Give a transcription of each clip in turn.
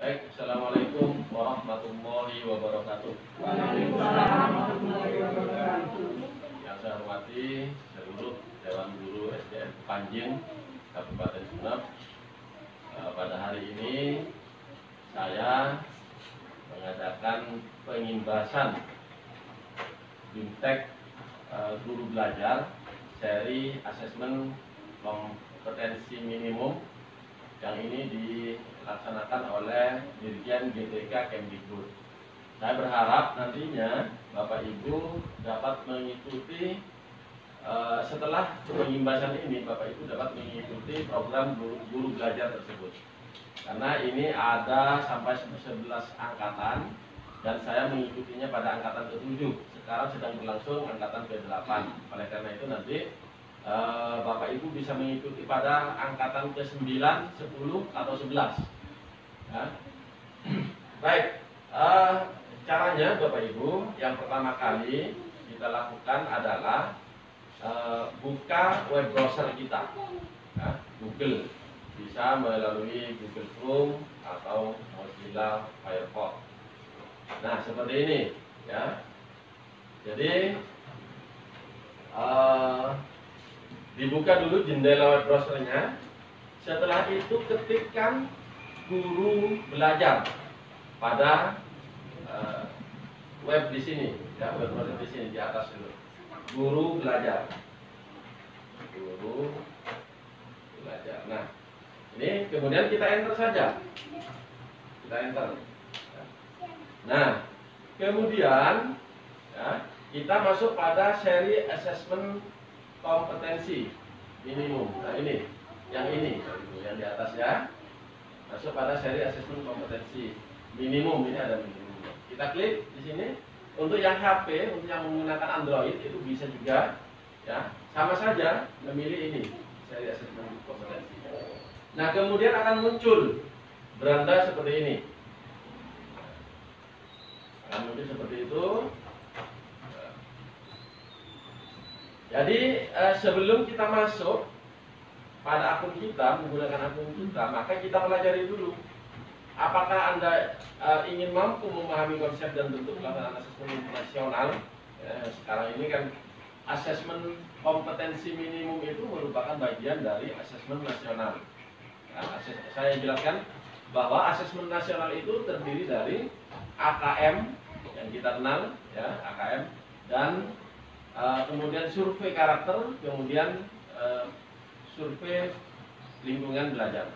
Baik, Assalamualaikum warahmatullahi wabarakatuh. Waalaikumsalam warahmatullahi wabarakatuh. Yang saya hormati seluruh Dewan Guru SDN Panjin Kabupaten Sumeneb. Pada hari ini saya mengadakan pengimbasan BIMTEK Guru Belajar seri asesmen kompetensi minimum yang ini dilaksanakan oleh Dirjen GTK Kemdikbud. Saya berharap nantinya Bapak Ibu dapat mengikuti setelah pengimbasan ini, Bapak Ibu dapat mengikuti program guru belajar tersebut. Karena ini ada sampai 11 angkatan dan saya mengikutinya pada angkatan ke-7. Sekarang sedang berlangsung angkatan ke-8. Oleh karena itu nanti Bapak Ibu bisa mengikuti pada angkatan ke-9, 10, atau 11 ya. Baik, caranya Bapak Ibu, yang pertama kali kita lakukan adalah buka web browser kita ya, Google. Bisa melalui Google Chrome atau Mozilla Firefox. Nah, seperti ini ya. Jadi dibuka dulu jendela web browsernya. Setelah itu ketikkan guru belajar pada web di sini, ya, web browser di sini di atas dulu. Guru belajar. Guru belajar. Nah, ini kemudian kita enter saja. Kita enter. Nah, kemudian ya, kita masuk pada seri asesmen kompetensi minimum. Nah, ini, yang di atas ya. Masuk pada seri asesmen kompetensi minimum. Ini ada minimum. Kita klik di sini. Untuk yang HP, untuk yang menggunakan Android itu bisa juga, ya, sama saja memilih ini seri asesmen kompetensi. Nah, kemudian akan muncul beranda seperti ini. Akan muncul seperti itu. Jadi sebelum kita masuk pada akun kita, menggunakan akun kita, maka kita pelajari dulu apakah Anda ingin mampu memahami konsep dan bentuk pelaksanaan asesmen nasional. Sekarang ini kan asesmen kompetensi minimum itu merupakan bagian dari asesmen nasional. Saya jelaskan bahwa asesmen nasional itu terdiri dari AKM yang kita kenal, ya, AKM, dan kemudian survei karakter, kemudian survei lingkungan belajar.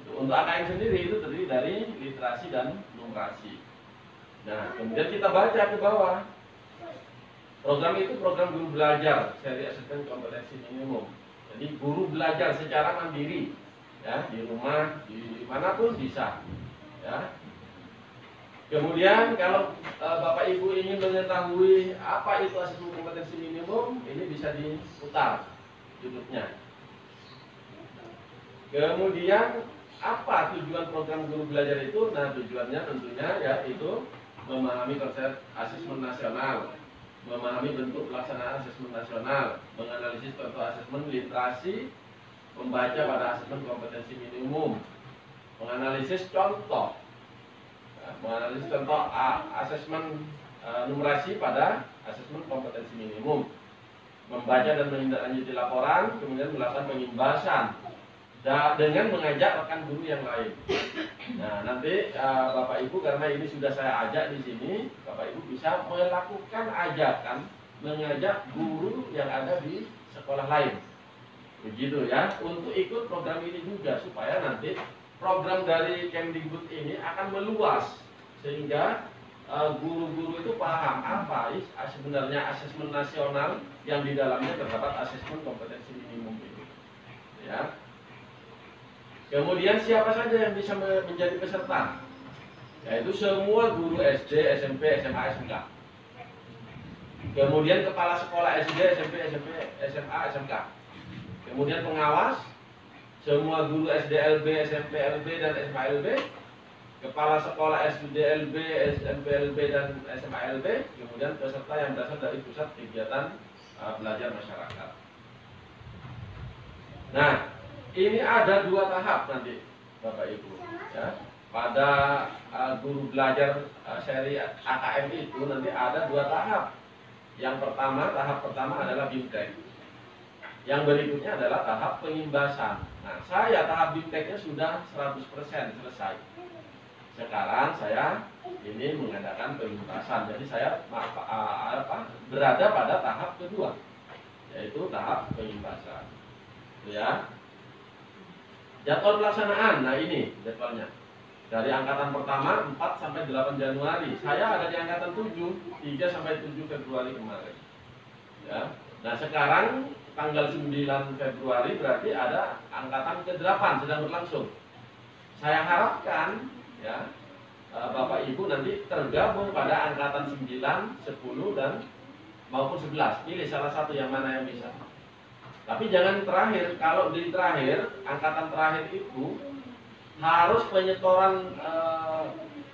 Untuk AKM sendiri itu terdiri dari literasi dan numerasi. Nah, kemudian kita baca ke bawah. Program itu program guru belajar seri asesmen kompetensi minimum. Jadi guru belajar secara mandiri, ya, di rumah, di manapun bisa, ya. Kemudian kalau Bapak Ibu ingin mengetahui apa itu asesmen kompetensi minimum, ini bisa diputar YouTube-nya. Kemudian apa tujuan program guru belajar itu? Nah, tujuannya tentunya yaitu memahami konsep asesmen nasional, memahami bentuk pelaksanaan asesmen nasional, menganalisis contoh asesmen literasi, membaca pada asesmen kompetensi minimum, menganalisis contoh, menganalisis contoh asesmen numerasi pada asesmen kompetensi minimum, membaca dan menindaklanjuti laporan, kemudian melakukan pengimbasan dengan mengajak rekan guru yang lain. Nah, nanti Bapak Ibu, karena ini sudah saya ajak di sini, Bapak Ibu bisa melakukan ajakan mengajak guru yang ada di sekolah lain. Begitu ya, untuk ikut program ini juga supaya nanti program dari Kemdikbud ini akan meluas sehingga guru-guru itu paham apa sebenarnya asesmen nasional yang di dalamnya terdapat asesmen kompetensi minimum itu. Ya. Kemudian siapa saja yang bisa menjadi peserta? Yaitu semua guru SD, SMP, SMA, SMK. Kemudian kepala sekolah SD, SMP, SMA, SMK. Kemudian pengawas, semua guru SDLB, SMPLB, dan SMALB. Kepala sekolah SDLB, SMPLB, dan SMALB. Kemudian peserta yang berasal dari pusat kegiatan belajar masyarakat. Nah, ini ada 2 tahap nanti Bapak Ibu, ya. pada guru belajar seri AKM itu nanti ada 2 tahap. Tahap pertama adalah BIMTEK. Yang berikutnya adalah tahap pengimbasan. Nah, saya tahap BIMTEK-nya sudah 100% selesai. Sekarang saya ini mengadakan pengimbasan. Jadi saya berada pada tahap kedua, yaitu tahap pengimbasan. Itu ya. Jadwal pelaksanaan. Nah, ini jadwalnya. Dari angkatan pertama 4 sampai 8 Januari. Saya ada di angkatan 7, 3 sampai 7 Februari kemarin. Ya. Nah, sekarang tanggal 9 Februari berarti ada angkatan ke-8 sedang berlangsung. Saya harapkan ya Bapak Ibu nanti tergabung pada angkatan 9, 10 dan maupun 11. Pilih salah satu yang mana yang bisa. Tapi jangan terakhir. Kalau di terakhir, angkatan terakhir itu harus penyetoran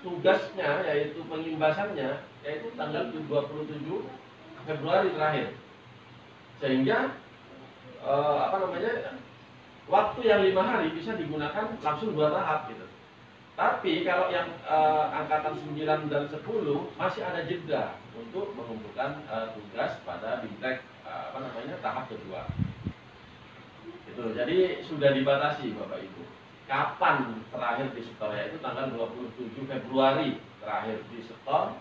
tugasnya, yaitu pengimbasannya, yaitu tanggal 27 Februari terakhir. Sehingga waktu yang 5 hari bisa digunakan langsung 2 tahap gitu. Tapi kalau yang angkatan 9 dan 10 masih ada jeda untuk mengumpulkan tugas pada BIMTEK tahap kedua. Itu. Jadi sudah dibatasi Bapak Ibu. Kapan terakhir di setor, yaitu tanggal 27 Februari terakhir di setor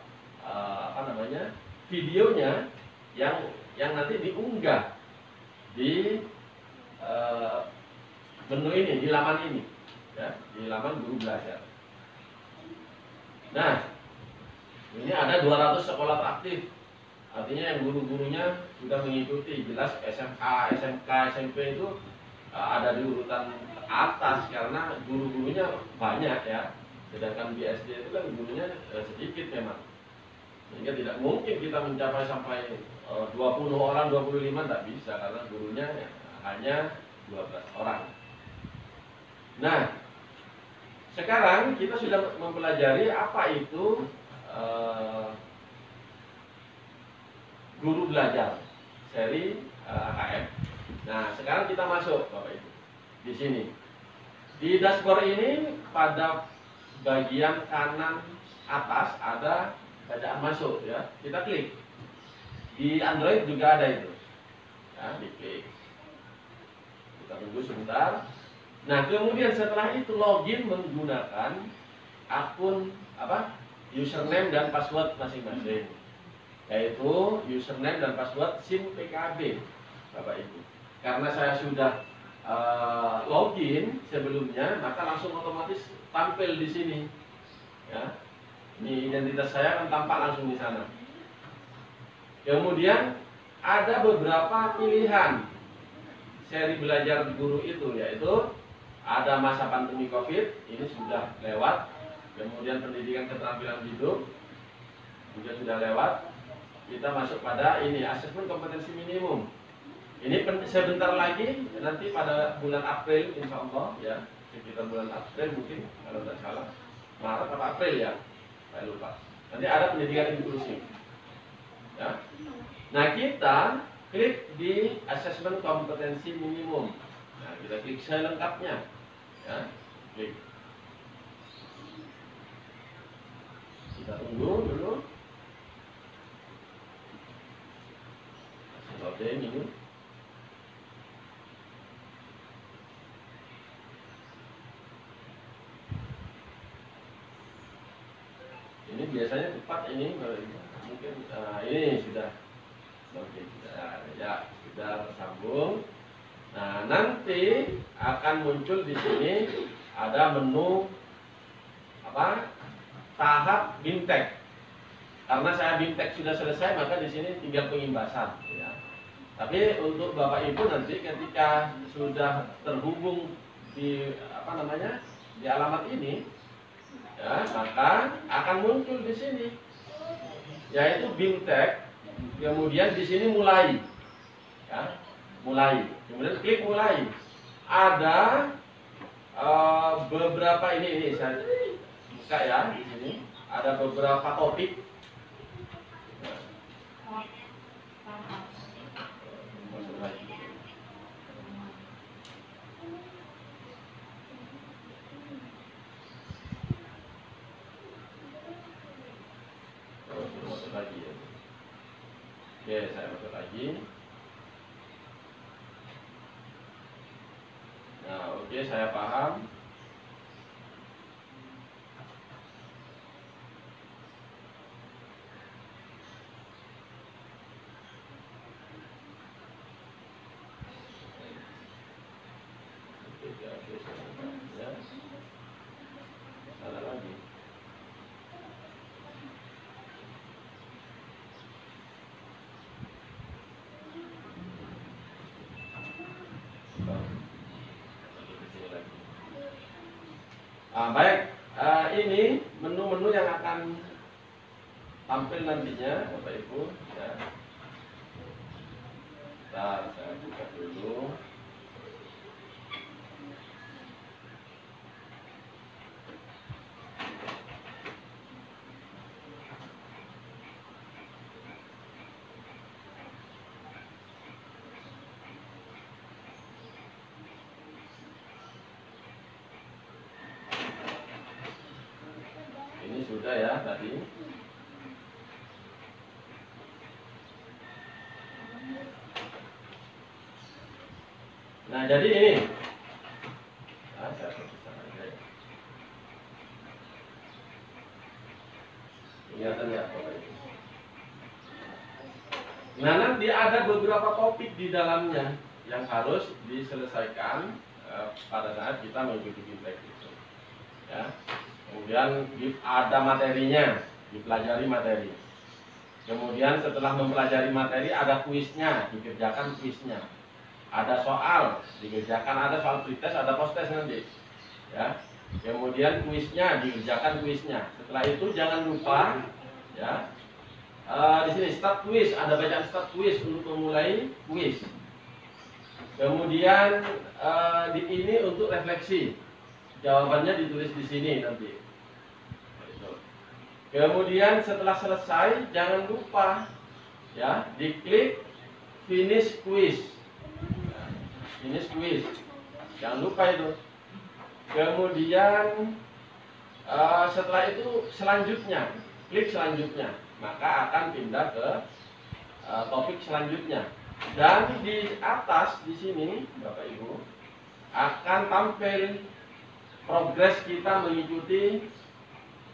videonya yang nanti diunggah di menu ini, di laman ini ya, di laman guru belajar. Nah, ini ada 200 sekolah aktif. Artinya yang guru-gurunya sudah mengikuti. Jelas SMA, SMK, SMP itu ada di urutan atas karena guru-gurunya banyak ya. Sedangkan di SD itu kan gurunya sedikit memang. Sehingga tidak mungkin kita mencapai sampai 20 orang, 25 tidak bisa karena gurunya hanya 12 orang. Nah, sekarang kita sudah mempelajari apa itu guru belajar seri AKM. Nah, sekarang kita masuk Bapak Ibu. Di sini. Di dashboard ini pada bagian kanan atas ada bacaan masuk ya. Kita klik. Di Android juga ada itu. Ya, diklik. Kita tunggu sebentar. Nah, kemudian setelah itu login menggunakan akun username dan password masing-masing. Yaitu username dan password SIM PKB Bapak Ibu. Karena saya sudah login sebelumnya, maka langsung otomatis tampil di sini. Ya. Ini identitas saya akan tampak langsung di sana. Kemudian ada beberapa pilihan seri belajar guru itu, yaitu ada masa pandemi COVID, ini sudah lewat. Kemudian pendidikan keterampilan hidup juga sudah lewat. Kita masuk pada ini, asesmen kompetensi minimum. Ini sebentar lagi, nanti pada bulan April insya Allah ya, sekitar bulan April mungkin kalau tidak salah, Maret atau April ya, saya lupa. Nanti ada pendidikan inklusif. Ya. Nah, kita klik di asesmen kompetensi minimum. Nah, kita klik selengkapnya. Ya, klik. Kita tunggu dulu. Loading ini. Ini biasanya cepat ini, mungkin ini sudah sudah tersambung. Nah, nanti akan muncul di sini ada menu tahap BIMTEK. Karena saya BIMTEK sudah selesai, maka di sini tinggal pengimbasan. Ya. Tapi untuk Bapak Ibu nanti ketika sudah terhubung di di alamat ini, ya, maka akan muncul di sini, yaitu BIMTEK. Kemudian di sini mulai, ya, mulai. Kemudian klik mulai. Ada beberapa ini saya buka ya di sini. Ada beberapa topik. Oke, saya masuk lagi. Nah, oke, saya paham. Ya, salah lagi. Baik, ini menu-menu yang akan tampil nantinya, Bapak Ibu. Ya. Bentar, saya buka dulu. Ini sudah ya tadi. Nah, jadi ini. Saya tuliskan aja ya. Kelihatan ya, Bapak Ibu. Nah, nanti ada beberapa topik di dalamnya yang harus diselesaikan pada saat kita mengikuti Bimtek itu. Ya. Kemudian ada materinya, dipelajari materi. Kemudian setelah mempelajari materi ada kuisnya, dikerjakan kuisnya. Ada soal, dikerjakan, ada soal pretest, ada post-test nanti. Ya. Kemudian kuisnya, dikerjakan kuisnya. Setelah itu jangan lupa, ya, di sini start quiz, ada bacaan start quiz untuk memulai quiz. Kemudian ini untuk refleksi, jawabannya ditulis di sini nanti. Kemudian setelah selesai jangan lupa, ya, diklik finish quiz. Finish quiz, jangan lupa itu. Kemudian setelah itu selanjutnya, klik selanjutnya, maka akan pindah ke topik selanjutnya. Dan di atas di sini, Bapak Ibu, akan tampil progres kita mengikuti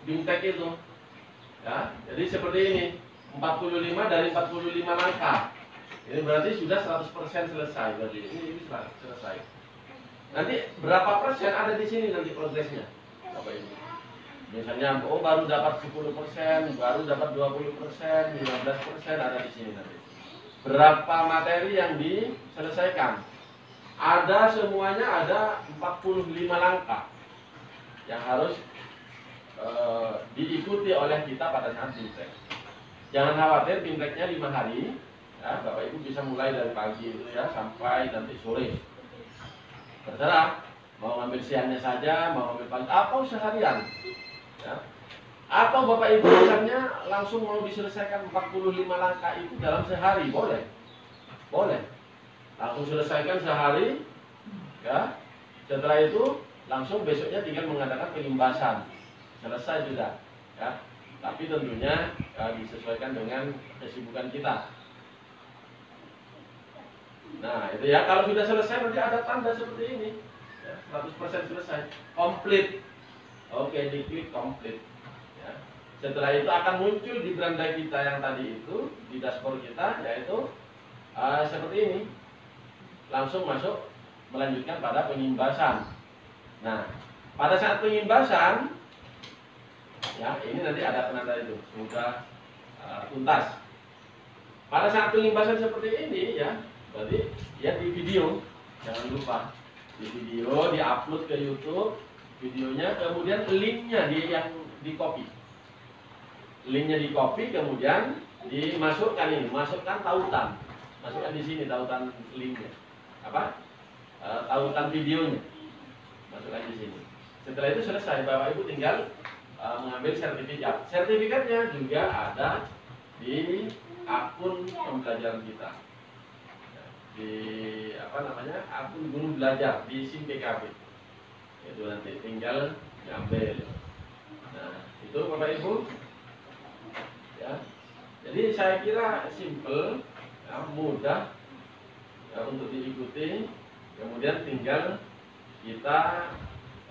Bimtek itu. Ya, jadi seperti ini, 45 dari 45 langkah. Ini berarti sudah 100% selesai. Berarti ini selesai. Nanti berapa persen ada di sini nanti progresnya, Bapak Ibu. Misalnya, baru dapat 10%, baru dapat 20%, 15% ada di sini nanti. Berapa materi yang diselesaikan? Ada semuanya ada 45 langkah yang harus diikuti oleh kita pada saat Bimtek. Jangan khawatir, Bimteknya 5 hari. Ya, Bapak Ibu bisa mulai dari pagi itu ya sampai nanti sore. Terserah, mau ngambil siangnya saja, mau ngambil pagi, atau seharian. Ya. Atau Bapak Ibu misalnya langsung mau diselesaikan 45 langkah itu dalam sehari, boleh. Boleh. Langsung selesaikan sehari, ya. Setelah itu langsung besoknya tinggal mengadakan penimbasan. Selesai sudah, ya. Tapi tentunya disesuaikan dengan kesibukan kita. Nah, itu ya, kalau sudah selesai nanti ada tanda seperti ini, ya, 100% selesai, komplit. Oke, diklik komplit. Ya. Setelah itu akan muncul di beranda kita yang tadi itu, di dashboard kita, yaitu seperti ini. Langsung masuk melanjutkan pada penimbasan. Nah, pada saat penimbasan, ya, ini nanti ada penanda itu sudah tuntas. Pada saat penimbasan seperti ini, ya, berarti ya di video, jangan lupa di video diupload ke YouTube videonya, kemudian linknya yang di copy, linknya di copy, kemudian dimasukkan ini, masukkan tautan, masukkan di sini tautan linknya, tautan videonya, masukkan di sini. Setelah itu selesai, Bapak Ibu tinggal mengambil sertifikat. Sertifikatnya juga ada di akun pembelajaran kita, di akun guru belajar di SIM PKB. Itu nanti tinggal diambil. Nah, itu Bapak Ibu, ya. Jadi saya kira simple, ya, mudah ya, untuk diikuti. Kemudian tinggal kita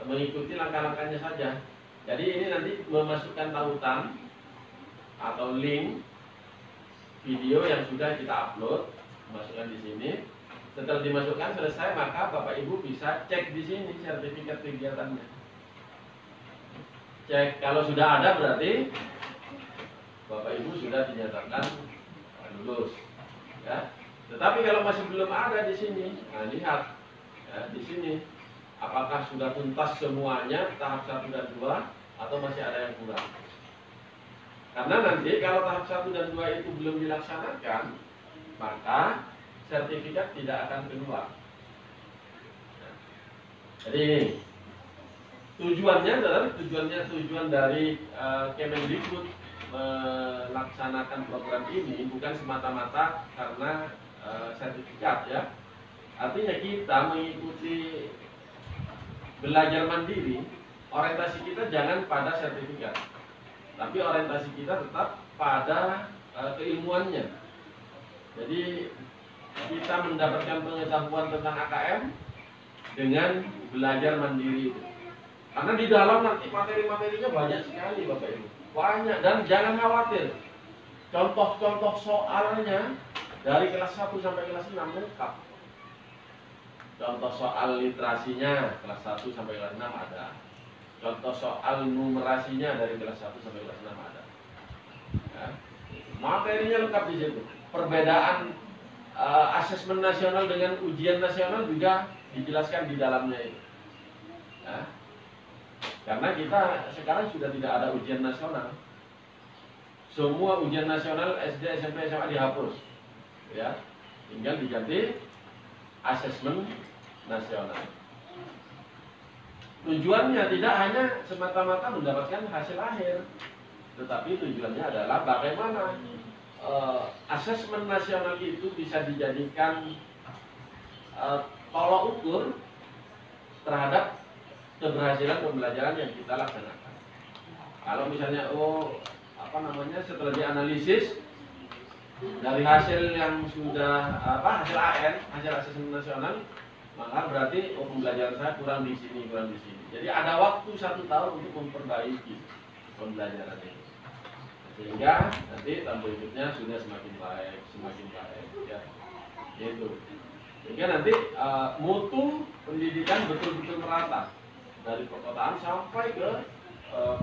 mengikuti langkah-langkahnya saja. Jadi ini nanti memasukkan tautan atau link video yang sudah kita upload, masukkan di sini. Setelah dimasukkan selesai, maka Bapak Ibu bisa cek di sini sertifikat kegiatannya. Cek kalau sudah ada berarti Bapak Ibu sudah dinyatakan lulus. Ya. Tetapi kalau masih belum ada di sini, nah lihat ya, di sini apakah sudah tuntas semuanya tahap 1 dan 2 atau masih ada yang kurang. Karena nanti kalau tahap 1 dan 2 itu belum dilaksanakan, maka sertifikat tidak akan keluar. Jadi tujuannya adalah tujuan dari Kemendikbud melaksanakan program ini bukan semata-mata karena sertifikat ya. Artinya kita mengikuti belajar mandiri, orientasi kita jangan pada sertifikat, tapi orientasi kita tetap pada keilmuannya. Jadi kita mendapatkan pengetahuan tentang AKM dengan belajar mandiri itu. Karena di dalam nanti materi-materinya banyak sekali Bapak Ibu. Banyak, dan jangan khawatir. Contoh-contoh soalnya dari kelas 1 sampai kelas 6 lengkap. Contoh soal literasinya kelas 1 sampai kelas 6 ada. Contoh soal numerasinya dari kelas 1 sampai kelas 6 ada. Ya. Materinya lengkap di situ. Perbedaan asesmen nasional dengan ujian nasional juga dijelaskan di dalamnya itu. Ya. Karena kita sekarang sudah tidak ada ujian nasional. Semua ujian nasional SD, SMP, SMA dihapus. Ya. Tinggal diganti asesmen nasional. Tujuannya tidak hanya semata-mata mendapatkan hasil akhir, tetapi tujuannya adalah bagaimana asesmen nasional itu bisa dijadikan tolok ukur terhadap keberhasilan pembelajaran yang kita laksanakan. Kalau misalnya setelah dianalisis dari hasil yang sudah hasil AN, hasil asesmen nasional, maka berarti pembelajaran saya kurang di sini. Jadi ada waktu 1 tahun untuk memperbaiki pembelajaran ini, sehingga nanti tahun berikutnya sudah semakin baik ya. Itu. Sehingga nanti mutu pendidikan betul-betul merata dari perkotaan sampai ke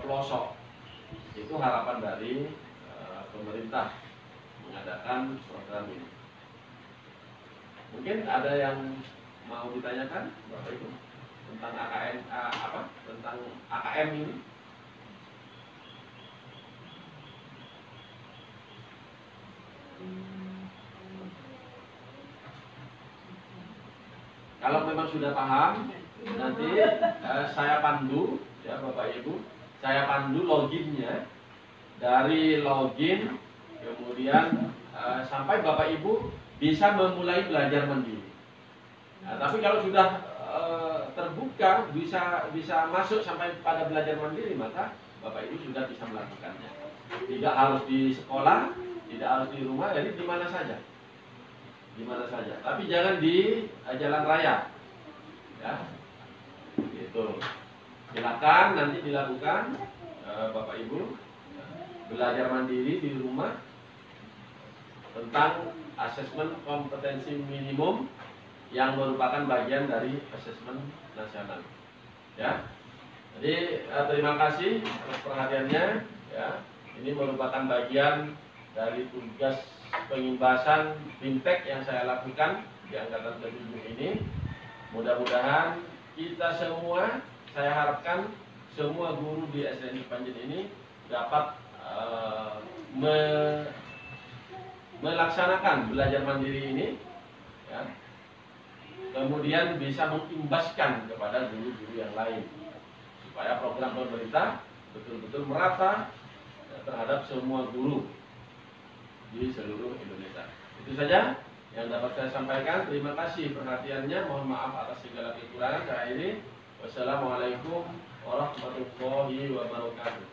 pelosok. Itu harapan dari pemerintah mengadakan program ini. Mungkin ada yang mau ditanyakan Bapak Ibu tentang AKM tentang AKM ini? Kalau memang sudah paham, nanti saya pandu ya Bapak Ibu, saya pandu loginnya dari login, kemudian sampai Bapak Ibu bisa memulai belajar mandiri. Nah, tapi kalau sudah terbuka, bisa masuk sampai pada belajar mandiri, maka Bapak Ibu sudah bisa melakukannya. Tidak harus di sekolah, tidak harus di rumah, jadi di mana saja. Tapi jangan di jalan raya. Ya. Gitu. Silakan nanti dilakukan Bapak Ibu belajar mandiri di rumah tentang asesmen kompetensi minimum yang merupakan bagian dari asesmen nasional. Ya. Jadi terima kasih atas perhatiannya. Ya. Ini merupakan bagian dari tugas pengimbasan fintech yang saya lakukan di angkatan ke-7 ini. Mudah-mudahan kita semua, saya harapkan semua guru di SDN Cipanjen ini dapat melaksanakan belajar mandiri ini, ya. Kemudian bisa mengimbaskan kepada guru-guru yang lain supaya program pemerintah betul-betul merata terhadap semua guru di seluruh Indonesia. Itu saja yang dapat saya sampaikan. Terima kasih perhatiannya. Mohon maaf atas segala kekurangan. Saya ini. Wassalamualaikum warahmatullahi wabarakatuh.